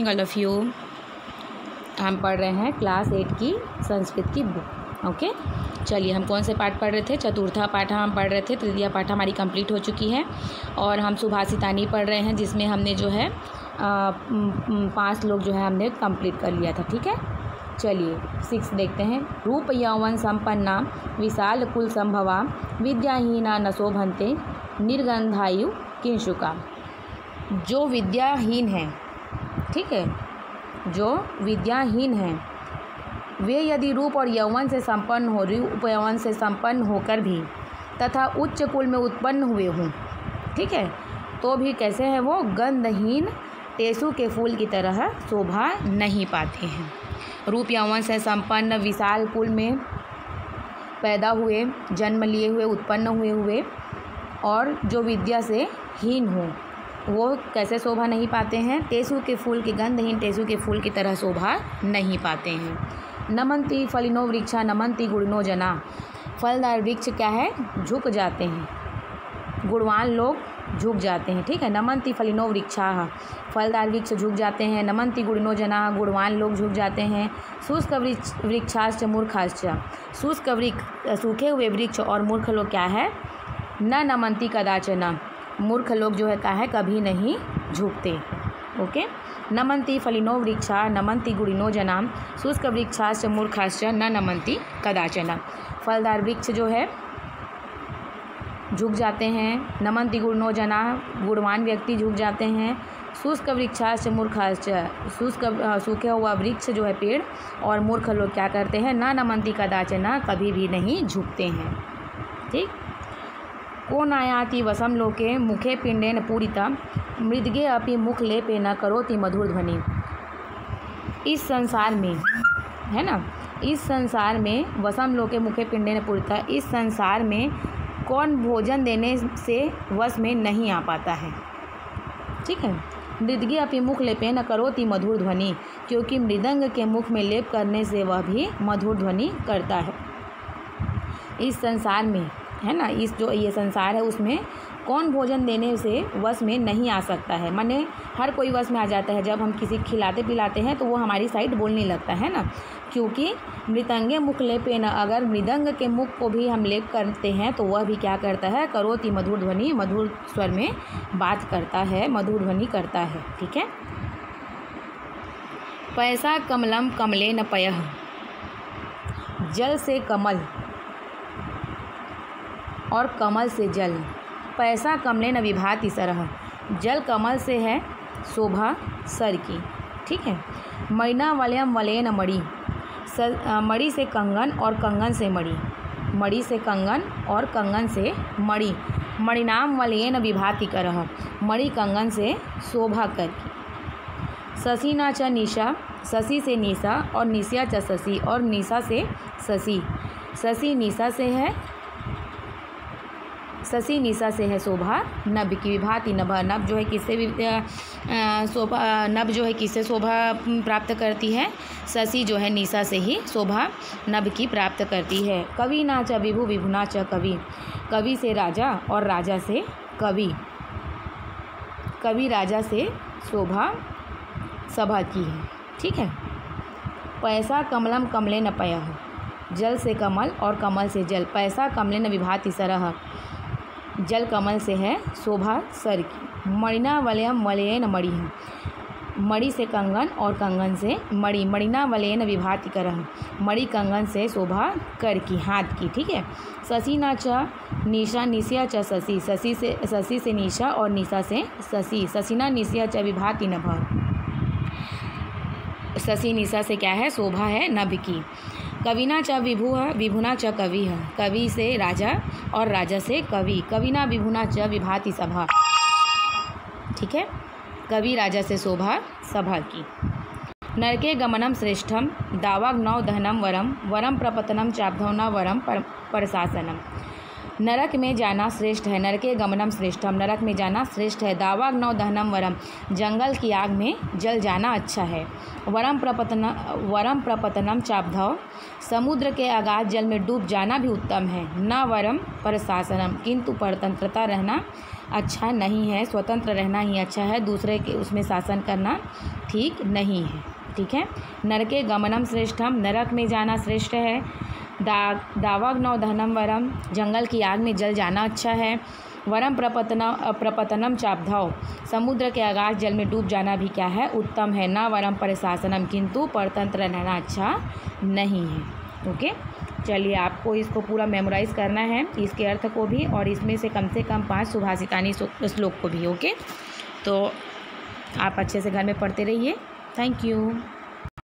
Morning all of you. हम पढ़ रहे हैं क्लास 8 की संस्कृत की बुक। ओके, चलिए हम कौन से पाठ पढ़ रहे थे? चतुर्था पाठ हम पढ़ रहे थे, तृतीया पाठ हमारी कंप्लीट हो चुकी है और हम सुभाषितानी पढ़ रहे हैं, जिसमें हमने जो है 5 लोग जो है हमने कंप्लीट कर लिया था। ठीक है, चलिए 6 देखते हैं। रूप यौवन संपन्ना विशाल कुल संभवा विद्याहीना न शोभन्ते निर्गंधायु किंशुका। जो विद्याहीन है, ठीक है, जो विद्याहीन है वे यदि रूप और यौवन से संपन्न हो, रूप यौवन से संपन्न होकर भी तथा उच्च कुल में उत्पन्न हुए हों, ठीक है, तो भी कैसे हैं वो? गंधहीन टेसु के फूल की तरह शोभा नहीं पाते हैं। रूप यौवन से संपन्न विशाल कुल में पैदा हुए, जन्म लिए हुए, उत्पन्न हुए और जो विद्या से हीन हो वो कैसे शोभा नहीं पाते हैं? टेसु के फूल की, गंधहीन टेसु के फूल की तरह शोभा नहीं पाते हैं। नमन्ति फलिनो वृक्षा नमन्ति गुणिनो जना। फलदार वृक्ष क्या है? झुक जाते हैं, गुणवान लोग झुक जाते हैं। ठीक है, नमन्ति फलिनो वृक्षा, फलदार वृक्ष झुक जाते हैं। नमन्ति गुणिनो जना, गुणवान लोग झुक जाते हैं। शुष्क वृक्षाश्च मूर्खाश्च, शुष्क वृक्ष सूखे हुए वृक्ष और मूर्ख लोग क्या है? न नमन्ति कदाचन, मूर्ख लोग जो है क्या है? कभी नहीं झुकते। ओके, नमन्ति फलिनो वृक्षा नमन्ति गुणिनो जना, शुष्क वृक्षाश्च मूर्खाश्च न नमन्ति कदाचन। फलदार वृक्ष जो है झुक जाते हैं। नमन्ति गुणिनो जना, गुणवान व्यक्ति झुक जाते हैं। शुष्क वृक्षाश्च मूर्खाश्च, शुष्क सूखे हुआ वृक्ष जो है पेड़ और मूर्ख लोग क्या करते हैं? न नमन्ति कदाचन, कभी भी नहीं झुकते हैं। ठीक, को नायाति वसम लोके मुखे पिंडेन पूरिता मृदगे अपि मुख लेपे न करोति मधुर ध्वनि। इस संसार में, है ना, इस संसार में वसम लोके मुखे पिंडेन पूरिता, इस संसार में कौन भोजन देने से वश में नहीं आ पाता है? ठीक है, मृदगे अपि मुख लेपे न करोति मधुर ध्वनि, क्योंकि मृदंग के मुख में लेप करने से वह भी मधुर ध्वनि करता है। इस संसार में, है ना, इस जो ये संसार है उसमें कौन भोजन देने से वश में नहीं आ सकता है? माने हर कोई वश में आ जाता है। जब हम किसी खिलाते पिलाते हैं तो वो हमारी साइड बोलने लगता है ना, क्योंकि मृदंगे मुख लेपे न, अगर मृदंग के मुख को भी हम लेप करते हैं तो वह भी क्या करता है? करोति मधुर ध्वनि, मधुर स्वर में बात करता है, मधुर ध्वनि करता है। ठीक है, पैसा कमलम कमले न पयः, जल से कमल और कमल से जल। पैसा कमले न विभाति सरह, जल कमल से है, शोभा सर की। ठीक है, मणिना वलयम वलयन मणि, मणि से कंगन और कंगन से मणि, मणि से कंगन और कंगन से मणि। मणिनाम वलयन विभाति करह, मणि कंगन से शोभा कर की। शशिना च निशा, शशि से निशा और निशा च शशि, और निशा से शशि। शशि निशा से है, शशि निशा से है शोभा नभ की। विभाति नभ, नभ जो है किससे शोभा, नभ जो है किससे शोभा प्राप्त करती है? शशि जो है निशा से ही शोभा नभ की प्राप्त करती है। कवि ना च विभु विभुना च कवि, कवि से राजा और राजा से कवि, कवि राजा से शोभा सभा की है। ठीक है, पैसा कमलम कमले न पयः, जल से कमल और कमल से जल। पैसा कमले न विभाति सरह, जल कमल से है, शोभा सर की। मणिना वलयम वलयन मणि, मणि से कंगन और कंगन से मणि। मणिना वलयन विभाति करह, मणि कंगन से शोभा कर की, हाथ की। ठीक है, शशिना च निशा निशा च शशि, शशि से निशा और निशा से शशि। शशिना निशा च विभाति नभ, शशि निशा से क्या है? शोभा है नभ की। कविना च विभु है, विभुना च कवि है, कवि से राजा और राजा से कवि। कविना विभुना च विभाति सभा। ठीक है, कवि राजा से शोभा सभा की। नरके गमनम श्रेष्ठम दावाग्नौ दहनम वरम, वरम प्रपतनम चाब्धौ न वरम परशासनम। नरक में जाना श्रेष्ठ है, नरके गमनम श्रेष्ठम, नरक में जाना श्रेष्ठ है। दावाग्नौ दहनम वरम, जंगल की आग में जल जाना अच्छा है। वरम प्रपतनम चापधौ, समुद्र के अगाध जल में डूब जाना भी उत्तम है। न वरम पर शासनम, किंतु परतंत्रता रहना अच्छा नहीं है, स्वतंत्र रहना ही अच्छा है, दूसरे के उसमें शासन करना ठीक नहीं है। ठीक है। नरके गमनम श्रेष्ठम, नरक में जाना श्रेष्ठ है। दावाग्नौ दहनम वरम, जंगल की आग में जल जाना अच्छा है। वरम प्रपतनम चापधौ, समुद्र के अगाध जल में डूब जाना भी क्या है, उत्तम है। न वरम पर शासनम, किंतु परतंत्र रहना अच्छा नहीं है। ओके, चलिए आपको इसको पूरा मेमोराइज़ करना है, इसके अर्थ को भी और इसमें से कम 5 सुभाषितानी श्लोक को भी। ओके, तो आप अच्छे से घर में पढ़ते रहिए। Thank you.